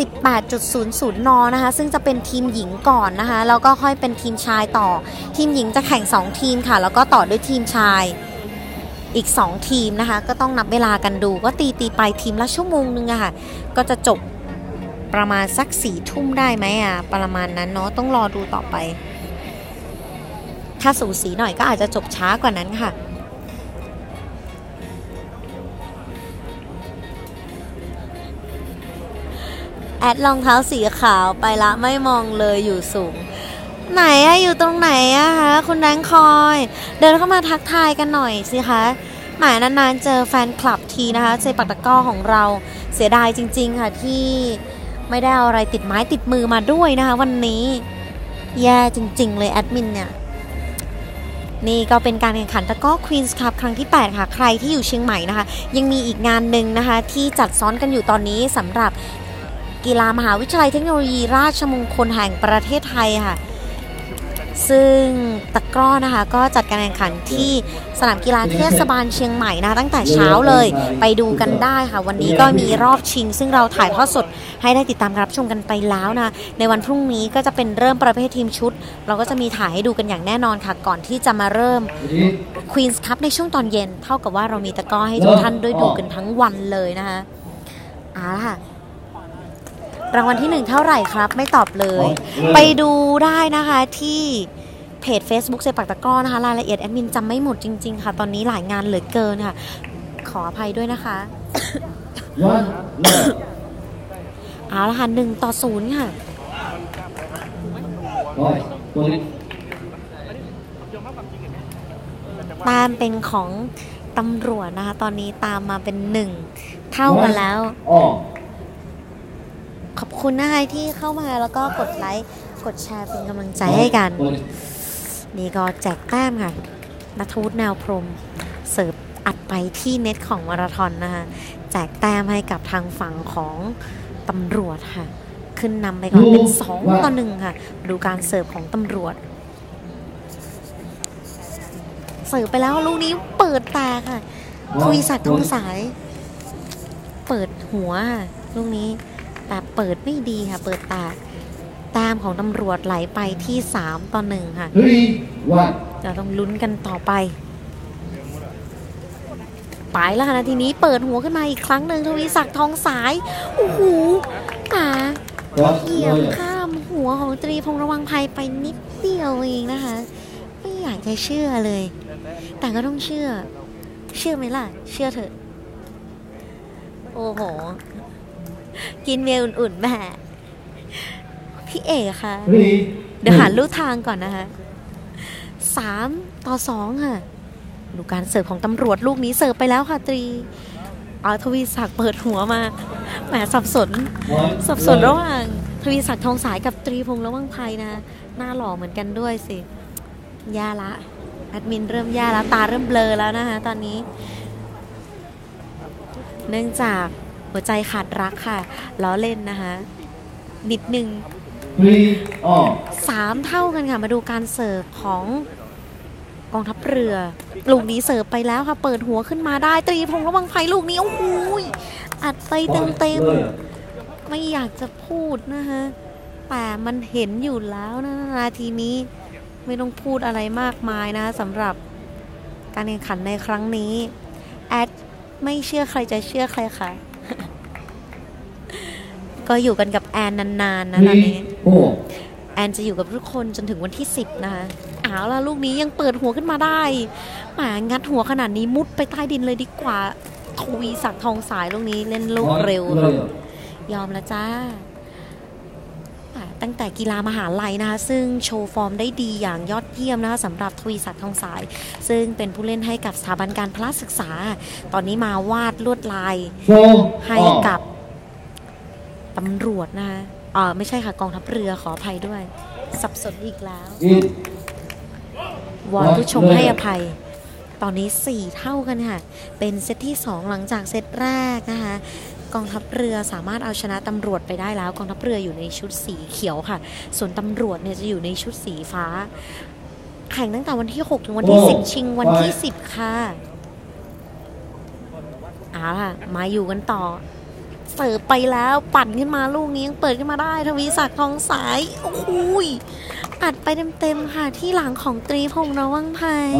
18.00 นนะคะซึ่งจะเป็นทีมหญิงก่อนนะคะแล้วก็ค่อยเป็นทีมชายต่อทีมหญิงจะแข่ง2ทีมค่ะแล้วก็ต่อด้วยทีมชายอีก2ทีมนะคะก็ต้องนับเวลากันดูก็ตีไปทีมละชั่วโมงนึงอะค่ะก็จะจบประมาณสัก4 ทุ่มได้ไหมประมาณนั้นเนาะต้องรอดูต่อไปถ้าสูสีหน่อยก็อาจจะจบช้ากว่านั้นค่ะแอดรองเท้าสีขาวไปละไม่มองเลยอยู่สูงไหนอยู่ตรงไหนคะคุณแดงคอยเดินเข้ามาทักทายกันหน่อยสิคะหมายนานๆเจอแฟนคลับทีนะคะเซปักตะกร้อของเราเสียดายจริงๆค่ะที่ไม่ได้เอาอะไรติดไม้ติดมือมาด้วยนะคะวันนี้แย่จริงๆเลยแอดมินเนี่ยนี่ก็เป็นการแข่งขันตะกร้อ Queen's Cup ครั้งที่8ค่ะใครที่อยู่เชียงใหม่นะคะยังมีอีกงานหนึ่งนะคะที่จัดซ้อนกันอยู่ตอนนี้สำหรับกีฬามหาวิทยาลัยเทคโนโลยีราชมงคลแห่งประเทศไทยค่ะซึ่งตะกร้อนะคะก็จัดการแข่งขันที่สนามกีฬาเทศบาลเชียงใหม่นะตั้งแต่เช้าเลยไปดูกันได้ค่ะวันนี้ก็มีรอบชิงซึ่งเราถ่ายทอดสดให้ได้ติดตามรับชมกันไปแล้วนะในวันพรุ่งนี้ก็จะเป็นเริ่มประเภททีมชุดเราก็จะมีถ่ายให้ดูกันอย่างแน่นอนค่ะก่อนที่จะมาเริ่ม Queen's Cup ในช่วงตอนเย็นเท่ากับว่าเรามีตะกร้อให้ทุกท่านได้ดูกันทั้งวันเลยนะคะค่ะรางวัลที่1เท่าไหร่ครับไม่ตอบเลยไปดูได้นะคะที่เพจ Facebook เซปักตะกร้อนะคะรายละเอียดแอดมินจำไม่หมดจริงๆค่ะตอนนี้หลายงานเหลือเกินค่ะขออภัยด้วยนะคะละค่ะ1-0ค่ะตามเป็นของตำรวจนะคะตอนนี้ตามมาเป็น1เท่ากันแล้วขอบคุณนะคะที่เข้ามาแล้วก็กดไลค์กดแชร์เป็นกำลังใจให้กันนี่ก็แจกแต้มค่ะ ณัฐวุฒิแนวพรหมเสิร์ฟอัดไปที่เน็ตของมาราธอนนะคะแจกแต้มให้กับทางฝั่งของตำรวจค่ะขึ้นนำไปก่อนเป็น2-1ค่ะดูการเสิร์ฟของตำรวจเสิร์ฟไปแล้วลูกนี้เปิดแตกค่ะทวีศักดิ์ทองสายเปิดหัวค่ะลูกนี้แต่เปิดไม่ดีค่ะเปิดแตกแต้มของตำรวจไหลไปที่3-1ค่ะจะต้องลุ้นกันต่อไปแล้วค่ะนาทีนี้เปิดหัวขึ้นมาอีกครั้งหนึ่งทวีศักดิ์ทองสายโอ้โหเหยียบข้ามหัวของตรีพงษ์ระวังภัยไปนิดเดียวเองนะคะไม่อยากจะเชื่อเลยแต่ก็ต้องเชื่อไหมล่ะเชื่อเถอะโอ้โหกินเมลอุ่นๆแม่พี่เอกค่ะเดี๋ยวหาลู่ทางก่อนนะคะ3-2ค่ะดูการเสิร์ฟของตำรวจลูกนี้เสิร์ฟไปแล้วค่ะตรีทวีศักดิ์เปิดหัวมาแหมสับสนระหว่างทวีศักดิ์ทองสายกับตรีพงษ์ระวังภัยนะหน้าหล่อเหมือนกันด้วยสิย่าละแอดมินเริ่มย่าแล้วตาเริ่มเบลอแล้วนะคะตอนนี้เนื่องจากหัวใจขาดรักค่ะล้อเล่นนะคะนิดนึง3 เท่ากันค่ะมาดูการเสิร์ฟของกองทัพเรือลูกนี้เสิร์ฟไปแล้วค่ะเปิดหัวขึ้นมาได้ตรีพงษ์ระวังภัยลูกนี้โอ้โหอัดไปเต็มไม่อยากจะพูดนะคะแต่มันเห็นอยู่แล้วนะนาทีนี้ไม่ต้องพูดอะไรมากมายนะสำหรับการแข่งขันในครั้งนี้แอดไม่เชื่อใครจะเชื่อใครค่ะ ก็อยู่กันกับแอนนานๆนะตอนนี้แอนจะอยู่กับทุกคนจนถึงวันที่10นะคะล่ะลูกนี้ยังเปิดหัวขึ้นมาได้งัดหัวขนาดนี้มุดไปใต้ดินเลยดีกว่าทวีศักดิ์ทองสายลูกนี้เล่นลูกเร็วยอมแล้วจ้าตั้งแต่กีฬามหาลัยนะคะซึ่งโชว์ฟอร์มได้ดีอย่างยอดเยี่ยมนะคะสำหรับทวีศักดิ์ทองสายซึ่งเป็นผู้เล่นให้กับสถาบันการพละศึกษาตอนนี้มาวาดลวดลายให้กับตำรวจนะคะไม่ใช่ค่ะกองทัพเรือขออภัยด้วยสับสนอีกแล้ววอนผู้ชมให้อภัยตอนนี้4 เท่ากันค่ะเป็นเซตที่2หลังจากเซตแรกนะคะกองทัพเรือสามารถเอาชนะตำรวจไปได้แล้วกองทัพเรืออยู่ในชุดสีเขียวค่ะส่วนตำรวจเนี่ยจะอยู่ในชุดสีฟ้าแข่งตั้งแต่วันที่6ถึงวันที่10ชิงวันที่10ค่ะค่ะมาอยู่กันต่อเสิร์ฟไปแล้วปั่นขึ้นมาลูกนี้ยังเปิดขึ้นมาได้ทวีศักดิ์ทองสายโอ้โหอัดไปเต็มๆค่ะที่หลังของตรีพงษ์ระวังภัย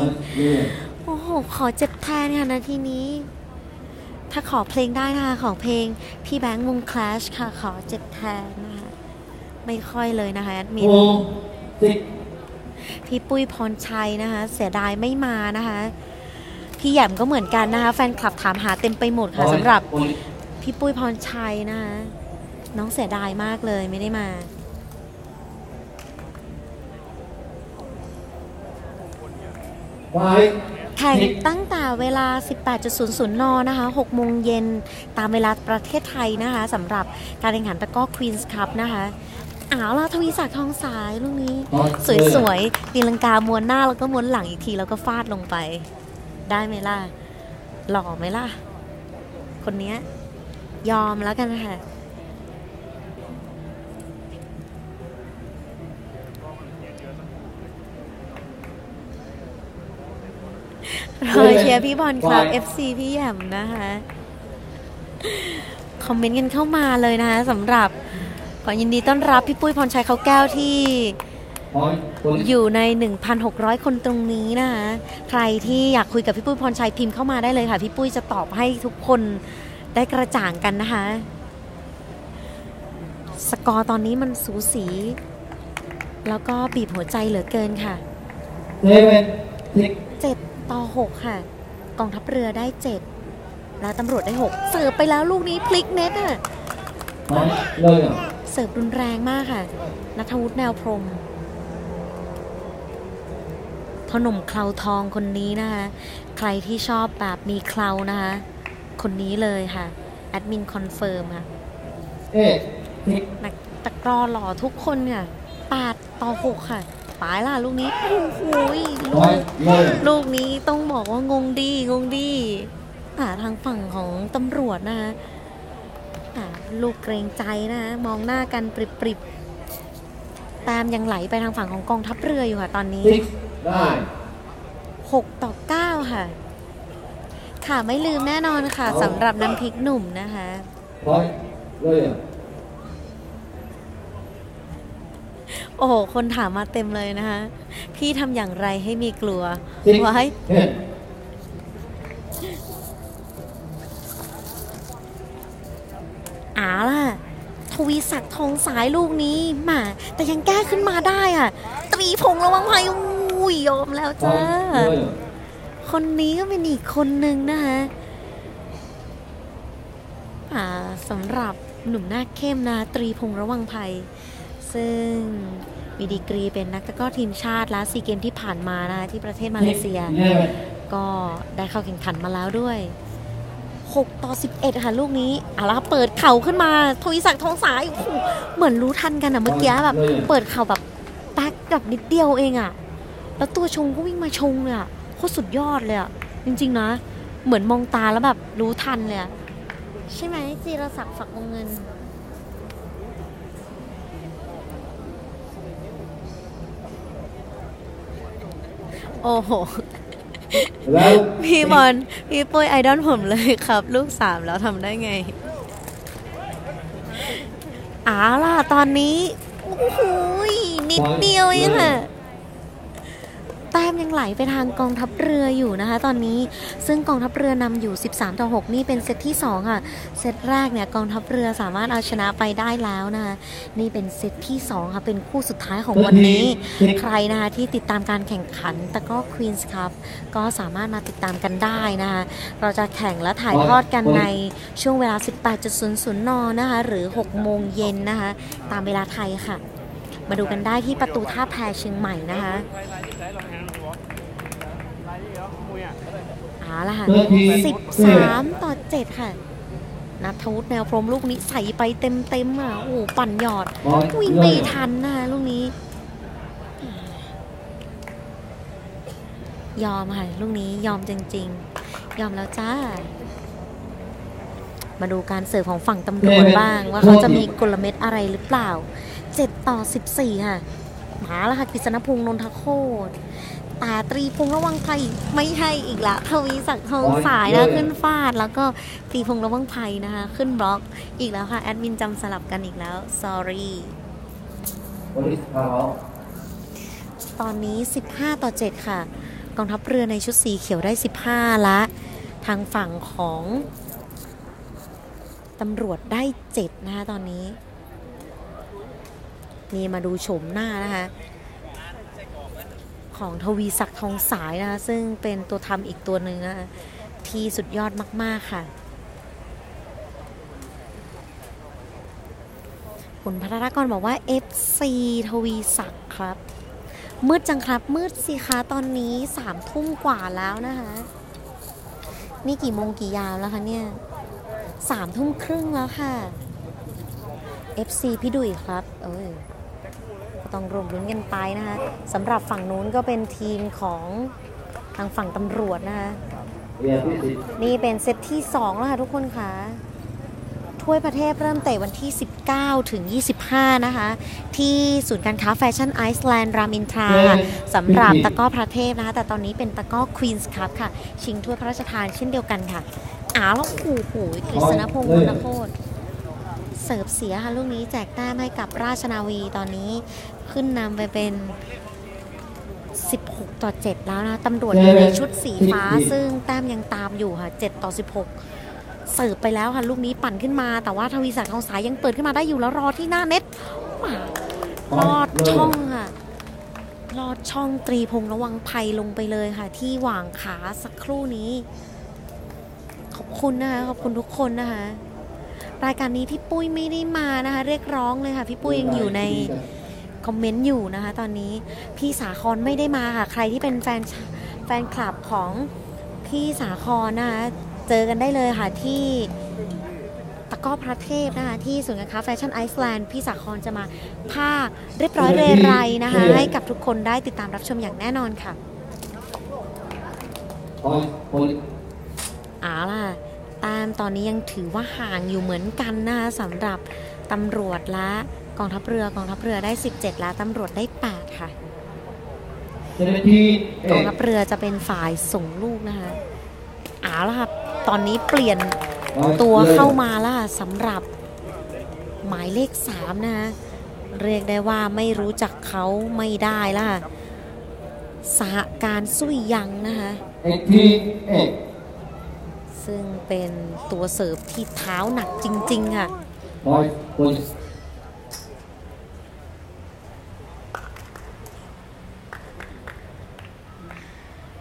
โอ้โหขอเจ็บแทนค่ะนาทีนี้ถ้าขอเพลงได้นะคะขอเพลงพี่แบงค์วงคลาชค่ะขอเจ็บแทนนะคะไม่ค่อยเลยนะคะแอดมินพี่ปุ้ยพรชัยนะคะเสียดายไม่มานะคะพี่แหย่มก็เหมือนกันนะคะแฟนคลับถามหาเต็มไปหมดค่ะสำหรับพี่ปุ้ยพรชัยนะคะน้องเสียดายมากเลยไม่ได้มาแข่งตั้งแต่เวลา 18.00 นนะคะ6 โมงเย็นตามเวลาประเทศไทยนะคะสำหรับการแข่งขันตะกร้อควีนส์คัพนะคะล่ะทวีศักดิ์ทองสายลูกนี้สวยๆตีลังกาม้วนหน้าแล้วก็ม้วนหลังอีกทีแล้วก็ฟาดลงไปได้ไหมล่ะหล่อไหมล่ะคนนี้ยอมแล้วกันค่ะรอเชียร์พี่บอลครับ FC พี่แหย่มนะคะคอมเมนต์กันเข้ามาเลยนะคะสำหรับขอยินดีต้อนรับพี่ปุ้ยพรชัยเขาแก้วที่อยู่ใน 1,600 คนตรงนี้นะคะใครที่อยากคุยกับพี่ปุ้ยพรชัยพิมพ์เข้ามาได้เลยค่ะพี่ปุ้ยจะตอบให้ทุกคนได้กระจ่างกันนะคะสกอร์ตอนนี้มันสูสีแล้วก็บีบหัวใจเหลือเกินค่ะ7-6ค่ะกองทัพเรือได้7แล้วตำรวจได้6เสิร์ฟไปแล้วลูกนี้พลิกเน็ตอ่ะเสิร์ฟรุนแรงมากค่ะณัฐวุฒิแนวพรหมพ่อหนุ่มเคลาทองคนนี้นะคะใครที่ชอบแบบมีเคลานะคะคนนี้เลยค่ะแอดมินคอนเฟิร์มค่ะนักตะกร้อหล่อทุกคนค่ะ8-6ค่ะ ปายล่ะลูกนี้โอ้โหลูกนี้ต้องบอกว่างงดีทางฝั่งของตำรวจนะคะลูกเกรงใจนะมองหน้ากันปริบๆตามยังไหลไปทางฝั่งของกองทัพเรืออยู่ค่ะตอนนี้6-9ค่ะไม่ลืมแน่นอนค่ะสำหรับน้ำพริกหนุ่มนะคะโอ้โหคนถามมาเต็มเลยนะคะพี่ทำอย่างไรให้มีกลัวไว้ล่ะทวีศักดิ์ทองสายลูกนี้มาแต่ยังแก้ขึ้นมาได้อ่ะตรีพงษ์ระวังภัยยอมแล้วจ้าคนนี้ก็เป็นอีกคนนึงนะคะสำหรับหนุ่มหน้าเข้มนะตรีพงษ์ระวังภัยซึ่งมีดีกรีเป็นนักตะกร้อทีมชาติและซีเกมที่ผ่านมานะที่ประเทศมาเลเซียก็ได้เข้าแข่งขันมาแล้วด้วย6-11ค่ะลูกนี้แล้วเปิดเข่าขึ้นมาทวีศักดิ์ทองสายเหมือนรู้ทันกันเมื่อกี้แบบเปิดเข่าแบบแป๊กกับนิดเดียวเองแล้วตัวชงก็วิ่งมาชงเลยโคตรสุดยอดเลยจริงๆนะเหมือนมองตาแล้วแบบรู้ทันเลยใช่ไหมจีรศักดิ์ฝักวงเงินโอ้โหพี่บอลพี่ปุ้ยไอดอลผมเลยครับลูก3แล้วทำได้ไงล่ะตอนนี้โอ้โหนิดเดียวเองค่ะแต้มยังไหลไปทางกองทัพเรืออยู่นะคะตอนนี้ซึ่งกองทัพเรือนำอยู่13-6นี่เป็นเซตที่2ค่ะเซตแรกเนี่ยกองทัพเรือสามารถเอาชนะไปได้แล้วนะคะนี่เป็นเซตที่2ค่ะเป็นคู่สุดท้ายของวันนี้ใครนะคะที่ติดตามการแข่งขันตะกร้อ Queen's Cup ก็สามารถมาติดตามกันได้นะคะเราจะแข่งและถ่ายทอดกันในช่วงเวลา 18:00 นนะคะหรือ6 โมงเย็นนะคะตามเวลาไทยค่ะมาดูกันได้ที่ประตูท่าแพเชียงใหม่นะคะละค่ะ13-7ค่ะณัฐวุฒิแนวพรหมลูกนี้ใส่ไปเต็มโอ้ปั่นหยอดวิ่งไม่ทันนะคะลูกนี้ยอมค่ะลูกนี้ยอมจริงๆยอมแล้วจ้ามาดูการเสิร์ฟของฝั่งตำรวจบ้างว่าเขาจะมีกลเม็ดอะไรหรือเปล่า7-14ค่ะมาแล้วค่ะกฤษณพงษ์นนทโคตรแต่ตรีพงษ์ระวังภัยไม่ใช่อีกละทวีศักดิ์ทองสายนะขึ้นฟาดแล้วก็ตรีพงษ์ระวังภัยนะคะขึ้นบล็อกอีกแล้วค่ะแอดมินจำสลับกันอีกแล้ว sorry ตอนนี้15-7ค่ะกองทัพเรือในชุดสีเขียวได้15ละทางฝั่งของตำรวจได้7นะคะตอนนี้นี่มาดูโฉมหน้านะคะของทวีศักดิ์ทองสายนะคะซึ่งเป็นตัวทำอีกตัวหนึ่งนะคะที่สุดยอดมากๆค่ะคุณพัฒนากรบอกว่า FC ทวีศักดิ์ครับมืดจังครับมืดสิคะตอนนี้3 ทุ่มกว่าแล้วนะคะนี่กี่โมงกี่ยามแล้วคะเนี่ย3 ทุ่มครึ่งแล้วค่ะ FC พี่ดุยครับต้องรวมลุ้นกันไปนะคะสำหรับฝั่งนู้นก็เป็นทีมของทางฝั่งตำรวจนะคะนี่เป็นเซตที่2แล้วค่ะทุกคนค่ะถ้วยประเทศเริ่มเตะวันที่19 ถึง 25นะคะที่ศูนย์การค้าแฟชั่นไอซ์แลนด์รามอินทราสำหรับตะกร้อพระเทพนะคะแต่ตอนนี้เป็นตะกร้อ Queen's Cup ค่ะชิงถ้วยพระราชทานเช่นเดียวกันค่ะแล้วโอ้โหกฤษณพงษ์นนทโคตรเสิร์ฟเสียค่ะลูกนี้แจกแต้มให้กับราชนาวีตอนนี้ขึ้นนำไปเป็น16-7แล้วนะตำรวจในชุดสีฟ้าซึ่งแต้มยังตามอยู่ค่ะ7-16เสิร์ฟไปแล้วค่ะลูกนี้ปั่นขึ้นมาแต่ว่าทวีศักดิ์ทองสายยังเปิดขึ้นมาได้อยู่แล้วรอที่หน้าเน็ตลอดช่องค่ะลอดช่องตรีพงษ์ระวังภัยลงไปเลยค่ะที่หว่างขาสักครู่นี้ขอบคุณนะคะขอบคุณทุกคนนะคะรายการนี้พี่ปุ้ยไม่ได้มานะคะเรียกร้องเลยค่ะพี่ปุ้ยยังอยู่ในคอมเมนต์อยู่นะคะตอนนี้พี่สาครไม่ได้มาค่ะใครที่เป็นแฟนคลับของพี่สาครนะคะเจอกันได้เลยค่ะที่ตะ แล้วก็พระเทพนะคะที่ศูนย์การค้าแฟชั่นไอซ์แลนด์พี่สาครจะมาภาคเรียบร้อยเรไรนะคะให้กับทุกคนได้ติดตามรับชมอย่างแน่นอนค่ะเอาล่ะแต้มตอนนี้ยังถือว่าห่างอยู่เหมือนกันนะคะสำหรับตำรวจและกองทัพเรือได้17และตำรวจได้8ค่ะกองทัพเรือจะเป็นฝ่ายส่งลูกนะคะเอาล่ะครับตอนนี้เปลี่ยนตัวเข้ามาแล้วสำหรับหมายเลข3นะคะเรียกได้ว่าไม่รู้จักเขาไม่ได้ล่ะสหการซุยยังนะคะซึ่งเป็นตัวเสิร์ฟที่เท้าหนักจริงๆค่ะ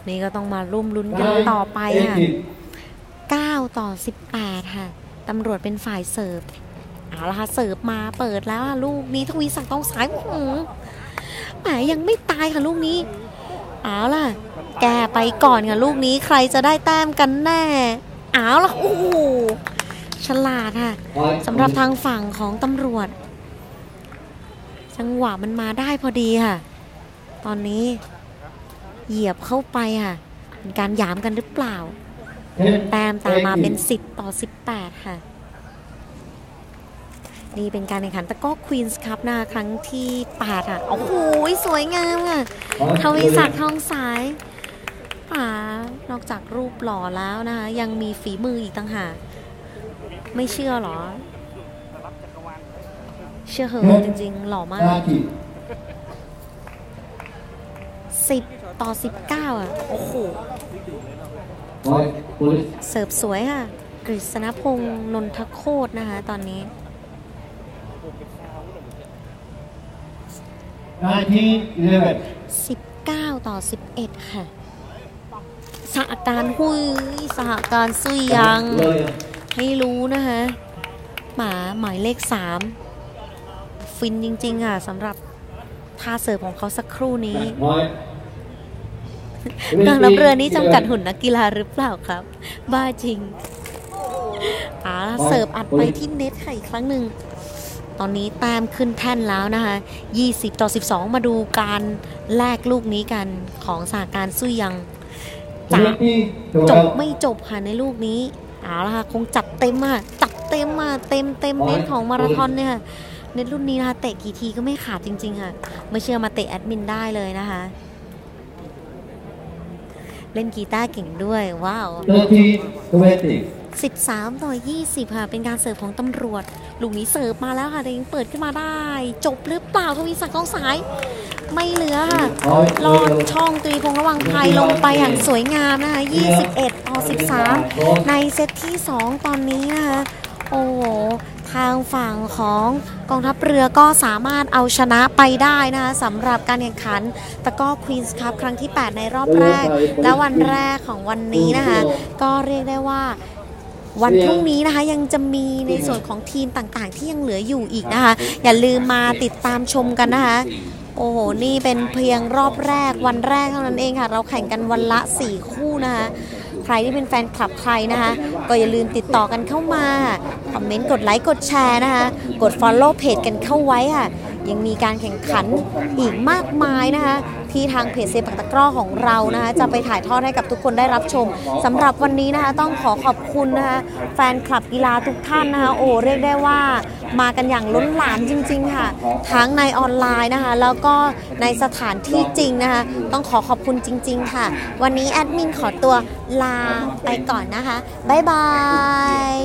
นี่ก็ต้องมาร่วมลุ้นกันต่อไปค่ะ9-18ค่ะตำรวจเป็นฝ่ายเสิร์ฟเอาละค่ะเสิร์ฟมาเปิดแล้วลูกนี้ทวีศักดิ์ต้องสายแหมยังไม่ตายค่ะลูกนี้เอาล่ะแกไปก่อนค่ะลูกนี้ใครจะได้แต้มกันแน่เอาล่ะโอ้โหฉลาดค่ะสำหรับทางฝั่งของตำรวจจังหวะมันมาได้พอดีค่ะตอนนี้เหยียบเข้าไปค่ะเป็นการหยามกันหรือเปล่าแต้มตามมาเป็น10-18ค่ะนี่เป็นการแข่งขันตะกร้อควีนส์คัพนะคะครั้งที่8ค่ะโอ้โหสวยงามค่ะทวีศักดิ์ทองสายนอกจากรูปหล่อแล้วนะคะยังมีฝีมืออีกต่างหากไม่เชื่อหรอเชื่อเหอะจริงๆหล่อมาก10-19อ่ะโอ้โหเสิร์ฟสวยค่ะกฤษณพงษ์นนทโคตรนะคะตอนนี้19-11ค่ะสหการสหการซุยยังให้รู้นะคะหมายเลข3ฟินจริงๆค่ะสำหรับท่าเสิร์ฟของเขาสักครู่นี้กองทัพเรือนี้จำกัดหุ่นนักกีฬาหรือเปล่าครับบ้าจริงเสิร์ฟอัดไปที่เน็ตค่ะอีกครั้งหนึ่งตอนนี้แต้มขึ้นแท่นแล้วนะคะ20-12มาดูการแลกลูกนี้กันของสหการซุยยังจะจบไม่จบค่ะในลูกนี้เอาละค่ะคงจัดเต็มเต็มเน็ตของมาราธอนเนี่ยเน็ตรุ่นนี้นะคะเตะกี่ทีก็ไม่ขาดจริงๆค่ะไม่เชื่อมาเตะแอดมินได้เลยนะคะเล่นกีตาร์เก่งด้วยว้าว13-20ค่ะเป็นการเสิร์ฟของตำรวจลูกนี้เสิร์ฟมาแล้วค่ะแต่ยังเปิดขึ้นมาได้จบหรือเปล่าทวีศักดิ์กองสายไม่เหลือค่ะลอดช่องตรีพงษ์ระวังภัยลงไปอย่างสวยงามนะคะ21-13ในเซตที่2ตอนนี้นะคะโอ้โหทางฝั่งของกองทัพเรือก็สามารถเอาชนะไปได้นะคะสำหรับการแข่งขันตะกร้อควีนส์คัพครั้งที่8ในรอบแรกและวันแรกของวันนี้นะคะก็เรียกได้ว่าวันพรุ่งนี้นะคะยังจะมีในส่วนของทีมต่างๆที่ยังเหลืออยู่อีกนะคะอย่าลืมมาติดตามชมกันนะคะโอ้โหนี่เป็นเพียงรอบแรกวันแรกเท่านั้นเองค่ะเราแข่งกันวันละ4คู่นะคะใครที่เป็นแฟนคลับใครนะคะก็อย่าลืมติดต่อกันเข้ามาคอมเมนต์กดไลค์กดแชร์นะคะกด follow เพจกันเข้าไว้ค่ะยังมีการแข่งขันอีกมากมายนะคะที่ทางเพจเซปักตะกร้อของเรานะคะจะไปถ่ายทอดให้กับทุกคนได้รับชมสำหรับวันนี้นะคะต้องขอบคุณนะคะแฟนคลับกีฬาทุกท่านนะคะโอ้เรียกได้ว่ามากันอย่างล้นหลามจริงๆค่ะทั้งในออนไลน์นะคะแล้วก็ในสถานที่จริงนะคะต้องขอบคุณจริงๆค่ะวันนี้แอดมินขอตัวลาไปก่อนนะคะบ๊ายบาย